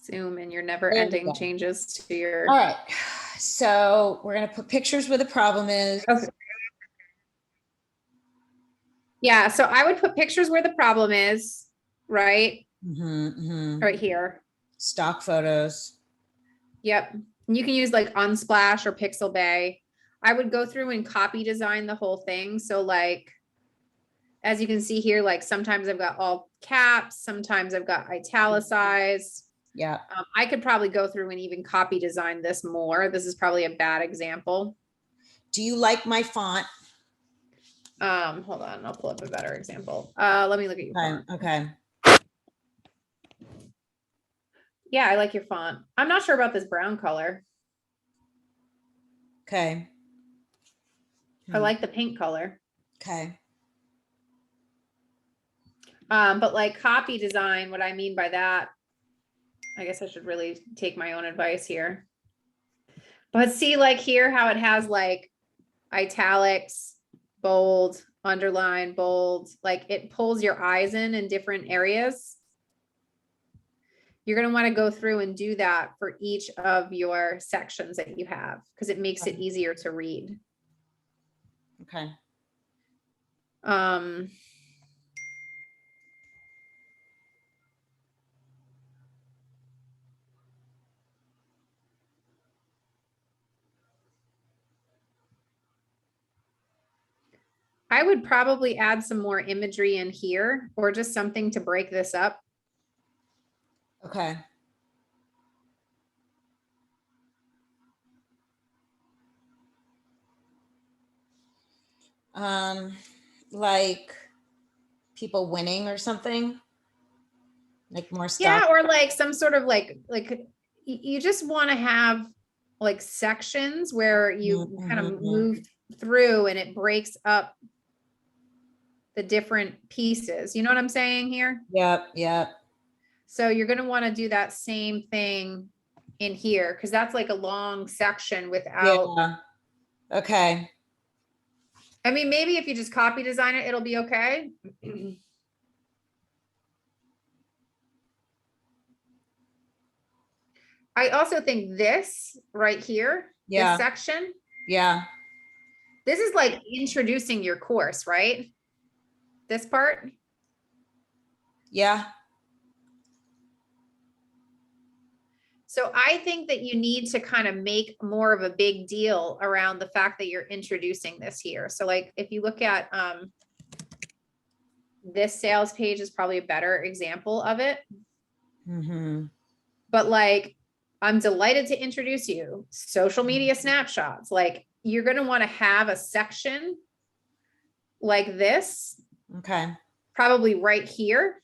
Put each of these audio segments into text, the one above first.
Zoom and your never There we ending go. changes to All your. right. So we're going to put pictures where the problem is. Okay. Yeah, so I would put pictures where the problem is, right? Right here. Stock photos. Yep. And you can use like Unsplash or Pixabay. I would go through and copy design the whole thing. So like, as you can see here, like sometimes I've got all caps, sometimes I've got italicized. Yeah. I could probably go through and even copy design this more. This is probably a bad example. Do you like my font? Hold on, I'll pull up a better example. Let me look at your font. Okay. Yeah, I like your font. I'm not sure about this brown color. Okay. I like the pink color. Okay. But like copy design, what I mean by that, I guess I should really take my own advice here. But see like here how it has like italics, bold, underline, bold, like it pulls your eyes in different areas. You're going to want to go through and do that for each of your sections that you have because it makes it easier to read. Okay. I would probably add some more imagery in here or just something to break this up. Okay. Like people winning or something, like more stuff. Yeah, or like some sort of like you just want to have like sections where you kind of move through and it breaks up the different pieces. You know what I'm saying here? Yep. So you're going to want to do that same thing in here because that's like a long section without. Yeah. Okay. I mean, maybe if you just copy design it, it'll be okay. I also think this right here, this section. Yeah. This is like introducing your course, right? This part. Yeah. So I think that you need to kind of make more of a big deal around the fact that you're introducing this here. So like if you look at this sales page is probably a better example of it. But like, I'm delighted to introduce you, social media snapshots. Like you're going to want to have a section like this. Okay. Probably right here.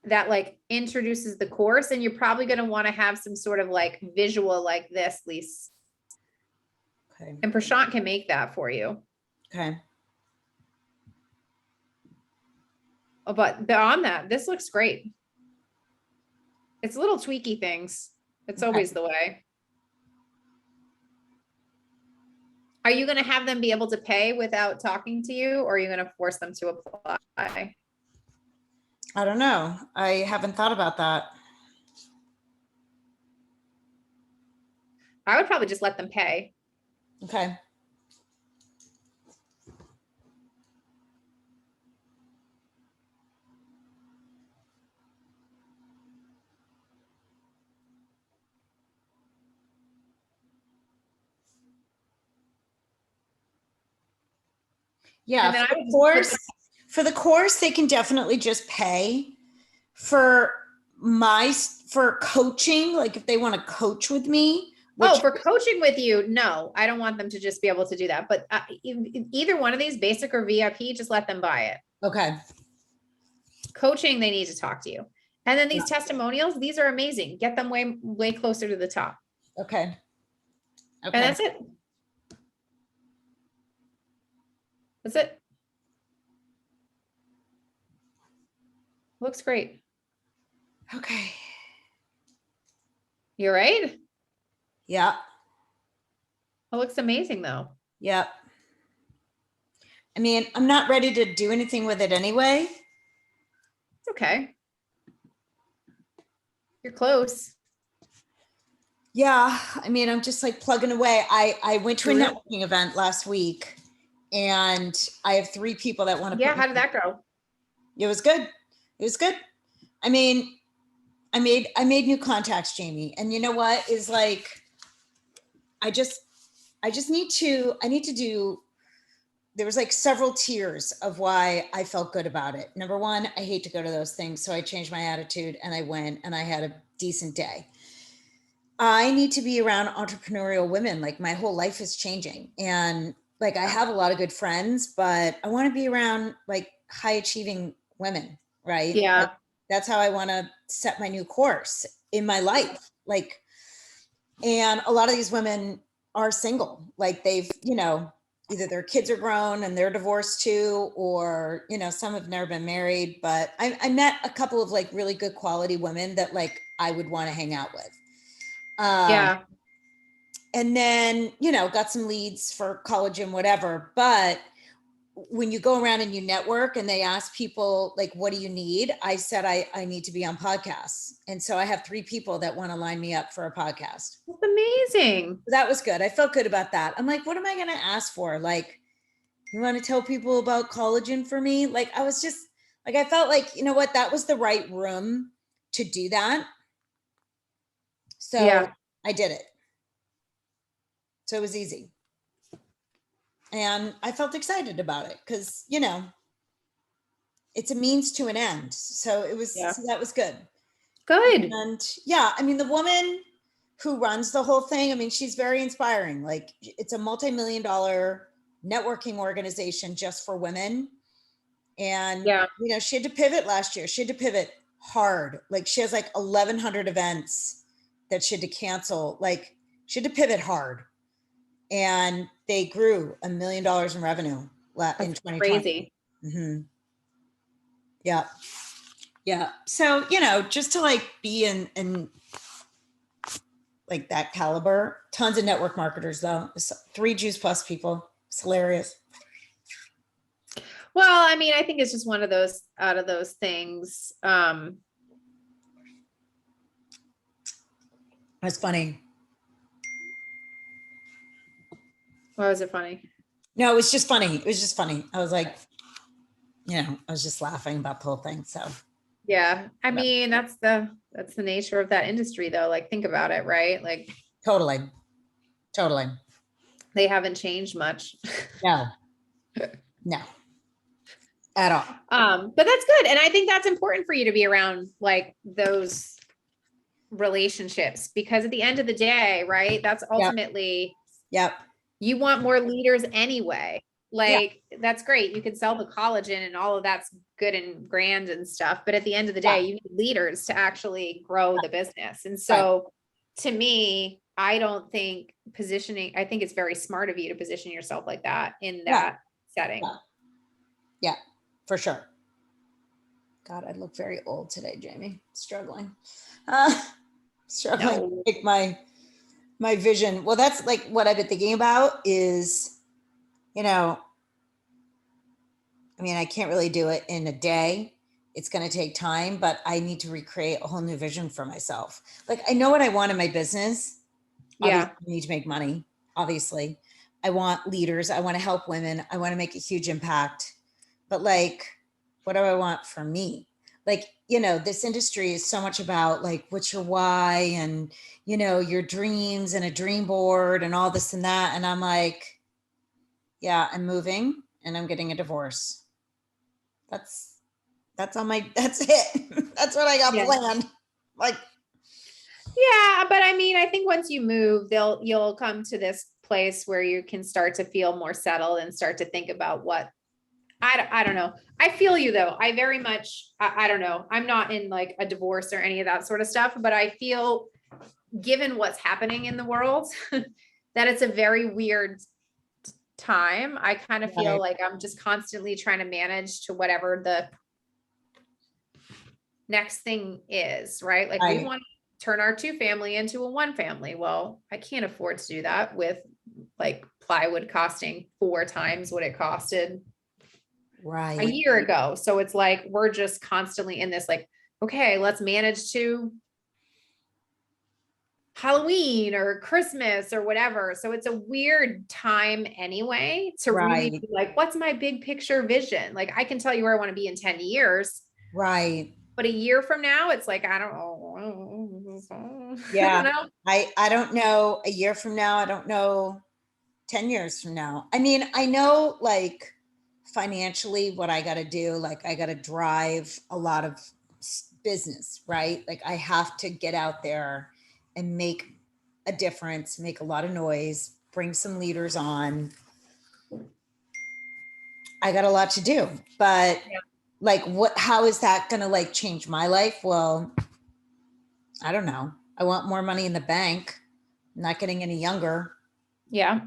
That like introduces the course, and you're probably going to want to have some sort of like visual like this, Lise. Okay. And Prashant can make that for you. Okay. Oh, but beyond that, this looks great. It's little tweaky things. It's always the way. Are you going to have them be able to pay without talking to you, or are you going to force them to apply? I don't know. I haven't thought about that. I would probably just let them pay. Okay. Yeah, for the course, they can definitely just pay. For coaching, like if they want to coach with me. For coaching with you, no, I don't want them to just be able to do that. But either one of these, basic or VIP, just let them buy it. Okay. Coaching, they need to talk to you. And then these testimonials, these are amazing. Get them way closer to the top. Okay. And that's it. That's it. Looks great. Okay. You're right. Yeah. It looks amazing though. Yep. I mean, I'm not ready to do anything with it anyway. It's okay. You're close. Yeah, I mean, I'm just like plugging away. I went to a Really? networking event last week, and I have 3 people that want to Yeah, put how did that go? It was good. It was good. I mean, I made new contacts, Jamie. And you know what is like, I just I need to do, there was like several tiers of why I felt good about it. Number one, I hate to go to those things. So I changed my attitude and I went and I had a decent day. I need to be around entrepreneurial women. Like my whole life is changing. And like I have a lot of good friends, but I want to be around like high achieving women, right? Like, Yeah. that's how I want to set my new course in my life. Like, and a lot of these women are single. Like they've, either their kids are grown and they're divorced too, or, some have never been married. But I met a couple of like really good quality women that like I would want to hang out with. Yeah. And then, got some leads for college and whatever. But when you go around and you network and they ask people like, what do you need? I said, I need to be on podcasts. And so I have 3 people that want to line me up for a podcast. That's amazing. That was good. I felt good about that. I'm like, what am I going to ask for? Like, you want to tell people about collagen for me? Like, I was just like, I felt like, you know what, that was the right room to do that. So Yeah. I did it. So it was easy. And I felt excited about it because, it's a means to an end. So Yeah. so that was good. Good. And yeah, I mean, the woman who runs the whole thing, I mean, she's very inspiring. Like it's a multi-million-dollar networking organization just for women. And, Yeah. she had to pivot last year. She had to pivot hard. Like she has like 1,100 events that she had to cancel. Like she had to pivot hard. And they grew $1 million in revenue in That's 2020. crazy. Mm-hmm. Yeah. Yeah. So, just to like be in like that caliber, tons of network marketers though. 3 Juice Plus people. It's hilarious. Well, I mean, I think it's just one of those out of those things. That's funny. Why was it funny? No, it was just funny. It was just funny. I was like, I was just laughing about the whole thing. So Yeah. I mean, that's the nature of that industry though. Like think about it, right? Like totally. Totally. they haven't changed much. No. No. At all. But that's good. And I think that's important for you to be around like those relationships because at the end of the day, right? That's ultimately Yep. you want more leaders anyway. Yeah. Like that's great. You can sell the collagen and all of that's good and grand and stuff. But at the end of the day, you need leaders to actually grow the business. And so to me, I don't think I think it's very smart of you to position yourself like that in that setting. Yeah, for sure. God, I look very old today, Jamie. Struggling to make my vision. Well, that's like what I've been thinking about is, I mean, I can't really do it in a day. It's going to take time, but I need to recreate a whole new vision for myself. Like I know what I want in my business. Yeah. Obviously, I need to make money. Obviously, I want leaders. I want to help women. I want to make a huge impact. But like, what do I want for me? Like, this industry is so much about like, what's your why and, your dreams and a dream board and all this and that. And I'm like, yeah, I'm moving and I'm getting a divorce. That's it. That's what I got planned. Like, yeah, but I mean, I think once you move, you'll come to this place where you can start to feel more settled and start to think about what I don't know. I feel you though. I very much, I don't know. I'm not in like a divorce or any of that sort of stuff, but I feel given what's happening in the world, that it's a very weird time. I kind of feel like I'm just constantly trying to manage to whatever the next thing is, right? Like we want to turn our 2 family into a 1 family. Well, I can't afford to do that with like plywood costing 4 times what it costed a year ago. So it's like, we're just constantly in this, like, okay, let's manage to Halloween or Christmas or whatever. So it's a weird time anyway to really Right. be like, what's my big picture vision? Like I can tell you where I want to be in 10 years, Right. but a year from now, it's like, I don't know. I don't Yeah. know. I don't know a year from now. I don't know 10 years from now. I mean, I know like financially what I got to do. Like I got to drive a lot of business, right? Like I have to get out there and make a difference, make a lot of noise, bring some leaders on. I got a lot to do, but Yeah. like how is that going to like change my life? Well, I don't know. I want more money in the bank. I'm not getting any younger. Yeah.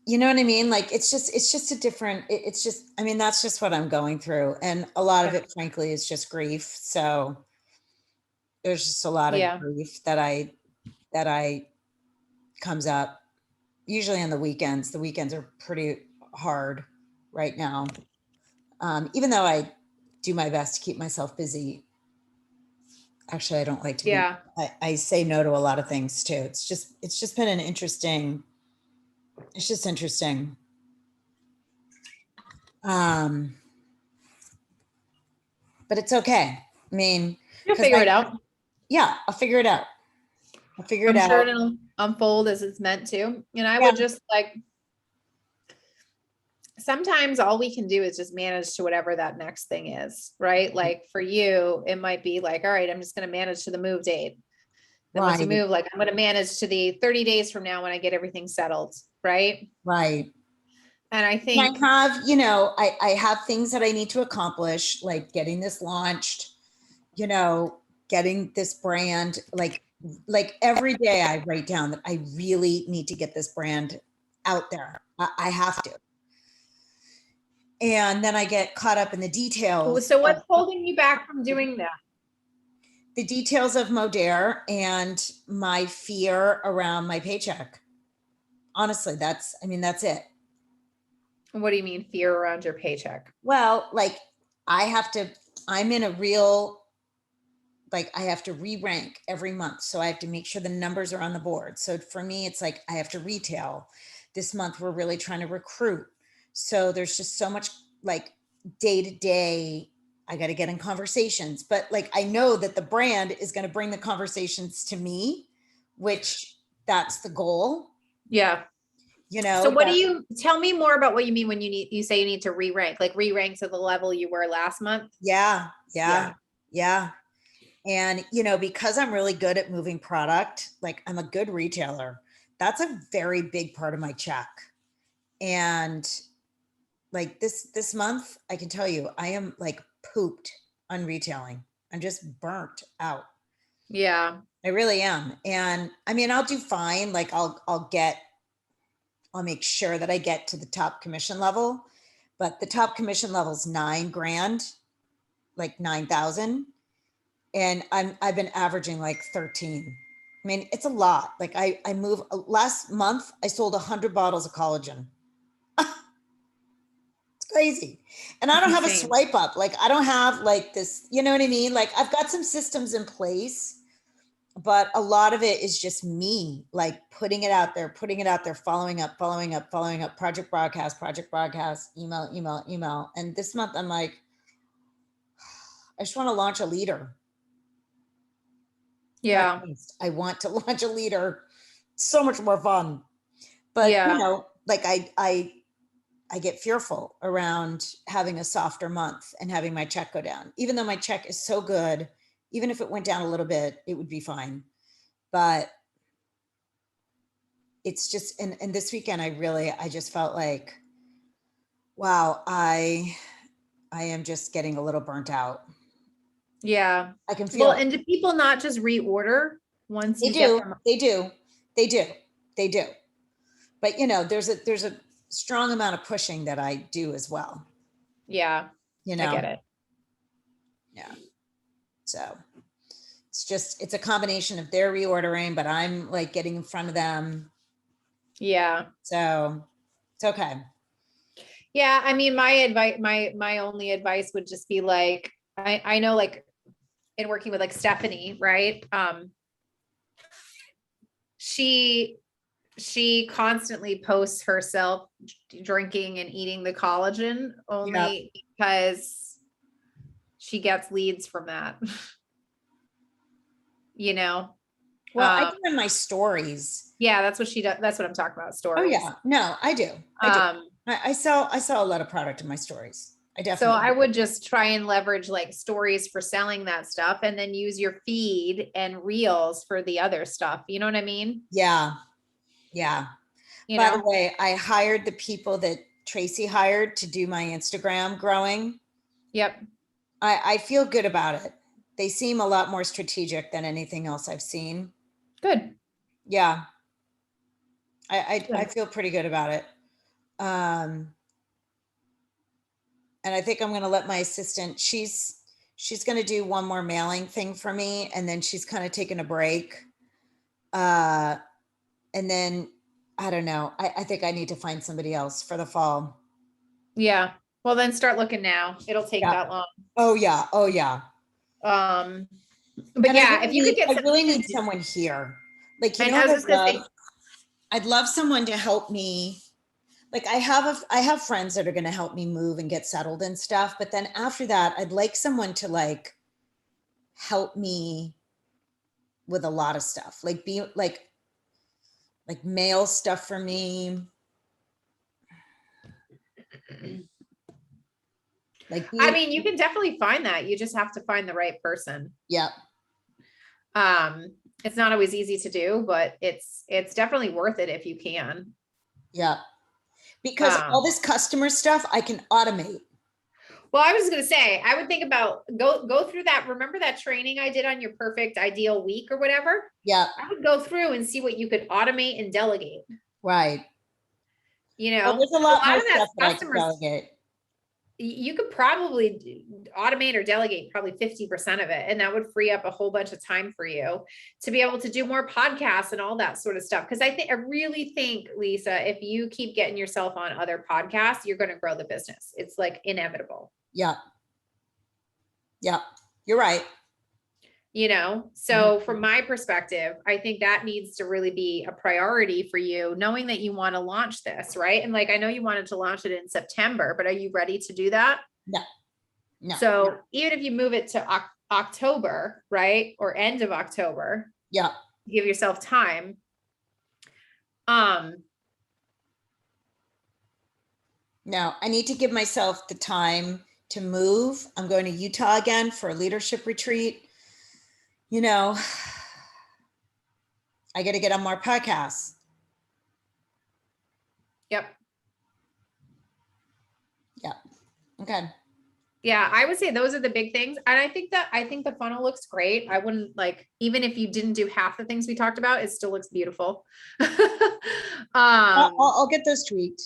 You know what I mean? Like it's just a different, it's just, I mean, that's just what I'm going through. And a lot of Yeah. it, frankly, is just grief. So there's just a lot of Yeah. grief that I comes up usually on the weekends. The weekends are pretty hard right now. Even though I do my best to keep myself busy. Actually, I don't like to be, Yeah. I say no to a lot of things too. It's just been an interesting, it's just interesting. Um, but it's okay. I mean, You'll because figure it out. yeah, I'll figure it out. I'll figure it I'm sure out. it'll unfold as it's meant to. And I Yeah, would just like, sometimes all we can do is just manage to whatever that next thing is, right? Like for you, it might be like, all right, I'm just going to manage to the move date. Then once you right, move, like I'm going to manage to the 30 days from now when I get everything settled, right? right. And I And I think, have, you know, I have things that I need to accomplish, like getting this launched, you know, getting this brand, like every day I write down that I really need to get this brand out there. I have to. And then I get caught up in the details so of what's holding you back from doing that? Modere and my fear around my paycheck. Honestly, I mean, that's it. What do you mean fear around your paycheck? Well, like I have to, I'm in a real, like I have to re-rank every month. So I have to make sure the numbers are on the board. So for me, it's like I have to retail. This month, we're really trying to recruit. So there's just so much like day to day, I got to get in conversations. But like I know that the brand is going to bring the conversations to me, which that's the goal. Yeah. You So know, what do you tell me more about what you mean when you say you need to re-rank, like re-rank to the level you were last month? yeah, Yeah. yeah, yeah. And, you know, because I'm really good at moving product, like I'm a good retailer, that's a very big part of my check. And like this month, I can tell you, I am like pooped on retailing. I'm just burnt out. Yeah. I really am. And I mean, I'll do fine. Like I'll make sure that I get to the top commission level, but the top commission level's 9 grand, like 9,000. And I've been averaging like 13. I mean, it's a lot. Like I move last month, I sold 100 bottles of collagen. It's crazy. And I It's don't have a insane. swipe up. Like I don't have like this, you know what I mean? Like I've got some systems in place, but a lot of it is just me, like putting it out there, following up, project broadcast, email. And this month I'm like, I just want to launch a leader. Not Yeah. least, I want to launch a leader. So much more fun. But you Yeah. know, like I get fearful around having a softer month and having my check go down. Even though my check is so good, even if it went down a little bit, it would be fine. But it's just and this weekend I just felt like, wow, I am just getting a little burnt out. Yeah. I can Well, feel it. and do people not just reorder once They you get do, them? they do, they do, they do. But you know, there's a strong amount of pushing that I do as well. Yeah. You I get know, it. yeah. So it's a combination of their reordering, but I'm like getting in front of them. Yeah. So it's okay. Yeah. I mean, my advice, my only advice would just be like, I know like in working with like Stephanie, right? she constantly posts herself drinking and eating the collagen only because she gets leads from that. You know? Well, I do in my stories. Yeah, that's what she does. That's what I'm talking about, Oh stories. yeah, no, I do. I do. Um, I sell a lot of product in my stories. I so definitely. I would just try and leverage like stories for selling that stuff and then use your feed and reels for the other stuff. You know what I mean? Yeah, yeah. You By the know? way, I hired the people that Tracy hired to do my Instagram growing. Yep. I feel good about it. They seem a lot more strategic than anything else I've seen. Good. Yeah, I Good. feel pretty good about it. Um, and I think I'm going to let my assistant. She's going to do one more mailing thing for me, and then she's kind of taking a break. And then I don't know. I think I need to find somebody else for the fall. Yeah. Well, then start looking now. It'll take Yeah. that long. Oh yeah. Oh yeah. Um, but And yeah, if you could get I really somebody need to do, someone here. Like, you and know I what was just gonna say, I'd love someone to help me. Like I have friends that are going to help me move and get settled and stuff. But then after that, I'd like someone to like help me with a lot of stuff, like be like mail stuff for me. Like I be, mean, you can definitely find that. You just have to find the right person. yeah, It's not always easy to do, but it's definitely worth it if you can. yeah. Because all this customer stuff I can automate. Well, I was gonna say, I would think about go through that. Remember that training I did on your perfect ideal week or whatever? Yeah, I would go through and see what you could automate and delegate. right. You Well, know, there's a 'cause a lot lot more of that stuff that I can customers, delegate. you could probably automate or delegate probably 50% of it. And that would free up a whole bunch of time for you to be able to do more podcasts and all that sort of stuff. Cause I really think, Lisa, if you keep getting yourself on other podcasts, you're going to grow the business. It's like inevitable. Yeah. Yeah. You're right. You know, so from my perspective, I think that needs to really be a priority for you, knowing that you want to launch this, right? And like, I know you wanted to launch it in September, but are you ready to do that? No. No. So even if you move it to October, right? Or end of October, Yeah. give yourself time. No, I need to give myself the time to move. I'm going to Utah again for a leadership retreat. You know, I got to get on more podcasts. Yep. Yeah. Okay. Yeah, I would say those are the big things. And I think the funnel looks great. I wouldn't like, even if you didn't do half the things we talked about, it still looks beautiful. I'll get those tweaked.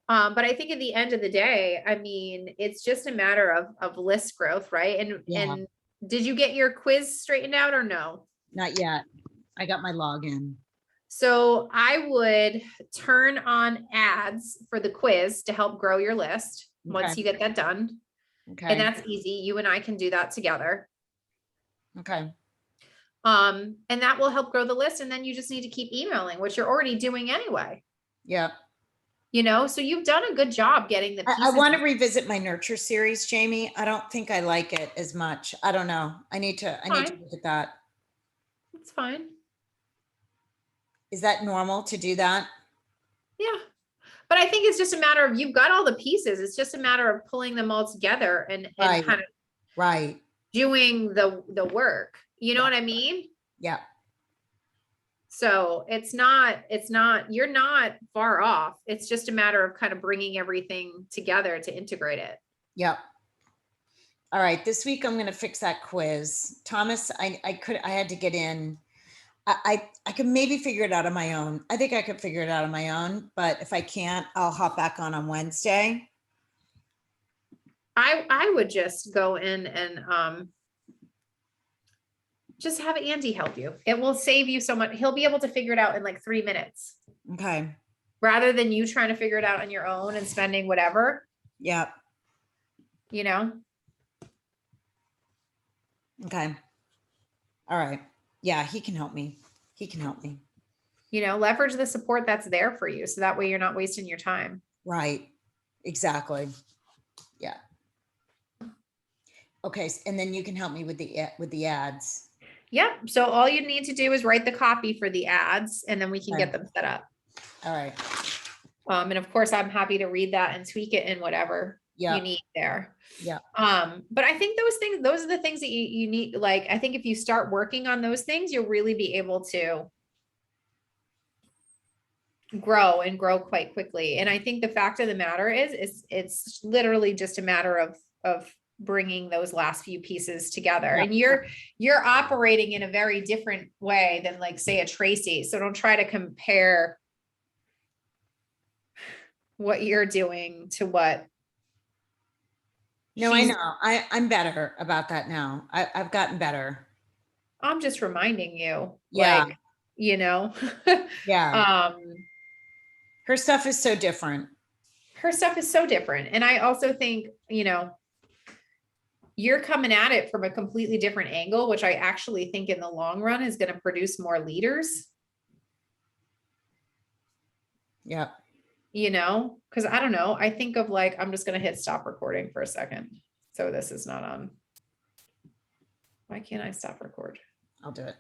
But I think at the end of the day, I mean, it's just a matter of list growth, right? And did you get your quiz straightened out or no? Not yet. I got my login. So I would turn on ads for the quiz to help grow your list once you get that done. Okay. And that's easy. You and I can do that together. Okay. And that will help grow the list. And then you just need to keep emailing, which you're already doing anyway. Yeah. You know, so you've done a good job getting the pieces. I want to revisit my nurture series, Jamie. I don't think I like it as much. I don't know. I need to look at that. It's fine. Is that normal to do that? Yeah. But I think it's just a matter of, you've got all the pieces. It's just a matter of pulling them all together and Right. kind of doing the work. You know what I mean? Yeah. So it's not, you're not far off. It's just a matter of kind of bringing everything together to integrate it. Yep. All right. This week I'm going to fix that quiz. Thomas, I had to get in. I could maybe figure it out on my own. I think I could figure it out on my own, but if I can't, I'll hop back on Wednesday. I would just go in and just have Andy help you. It will save you so much. He'll be able to figure it out in like 3 minutes. Okay. Rather than you trying to figure it out on your own and spending whatever. Yeah. You know? Okay. All right. Yeah, he can help me. He can help me. Leverage the support that's there for you. So that way you're not wasting your time. Right. Exactly. Yeah. Okay. And then you can help me with the ads. Yep. So all you need to do is write the copy for the ads and then we can Okay. get them set up. All right. And of course, I'm happy to read that and tweak it in whatever Yeah. you need there. Yeah. But I think those are the things that you need. Like, I think if you start working on those things, you'll really be able to grow quite quickly. And I think the fact of the matter is it's literally just a matter of bringing those last few pieces together. Yeah. And you're operating in a very different way than, like, say, a Tracy. So don't try to compare what you're doing to what No, I she's. know. I'm better about that now. I've gotten better. I'm just reminding you, Yeah. like, you know, Yeah. um, Her stuff is so different. her stuff is so different. And I also think, you're coming at it from a completely different angle, which I actually think in the long run is going to produce more leaders, Yeah. because I don't know. I think of, like, I'm just going to hit stop recording for a second. So this is not on. Why can't I stop record? I'll do it.